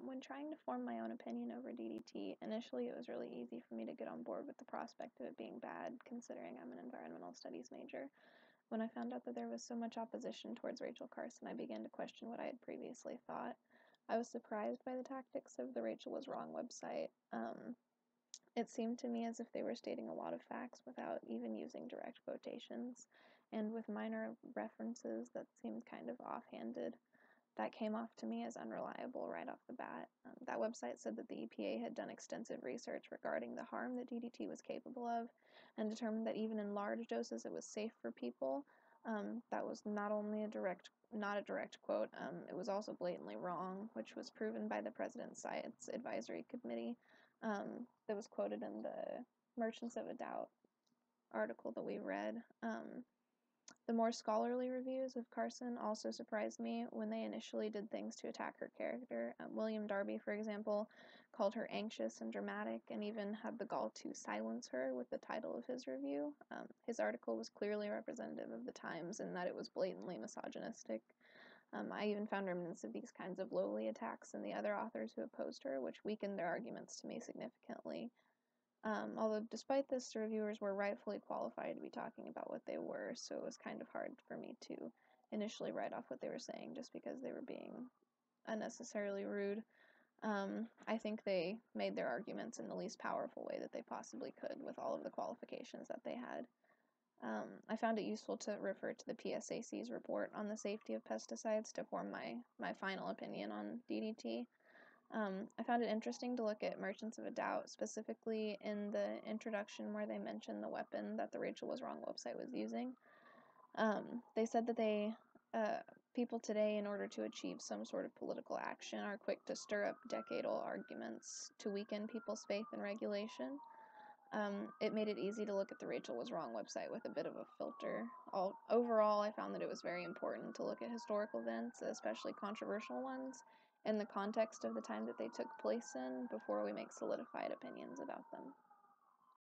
When trying to form my own opinion over DDT, initially it was really easy for me to get on board with the prospect of it being bad, considering I'm an environmental studies major. When I found out that there was so much opposition towards Rachel Carson, I began to question what I had previously thought. I was surprised by the tactics of the Rachel Was Wrong website. It seemed to me as if they were stating a lot of facts without even using direct quotations, and with minor references that seemed kind of offhanded. That came off to me as unreliable right off the bat. That website said that the EPA had done extensive research regarding the harm that DDT was capable of and determined that even in large doses it was safe for people. That was not only not a direct quote, it was also blatantly wrong, which was proven by the President's Science Advisory Committee that was quoted in the Merchants of a Doubt article that we read. The more scholarly reviews of Carson also surprised me when they initially did things to attack her character. William Darby, for example, called her anxious and dramatic and even had the gall to silence her with the title of his review. His article was clearly representative of the times in that it was blatantly misogynistic. I even found remnants of these kinds of lowly attacks in the other authors who opposed her, which weakened their arguments to me significantly. Although, despite this, the reviewers were rightfully qualified to be talking about what they were, so it was kind of hard for me to initially write off what they were saying just because they were being unnecessarily rude. I think they made their arguments in the least powerful way that they possibly could with all of the qualifications that they had. I found it useful to refer to the PSAC's report on the safety of pesticides to form my final opinion on DDT. I found it interesting to look at Merchants of a Doubt, specifically in the introduction where they mentioned the weapon that the Rachel Was Wrong website was using. They said that people today, in order to achieve some sort of political action, are quick to stir up decadal arguments to weaken people's faith in regulation. It made it easy to look at the Rachel Was Wrong website with a bit of a filter. Overall, I found that it was very important to look at historical events, especially controversial ones, in the context of the time that they took place in before we make solidified opinions about them.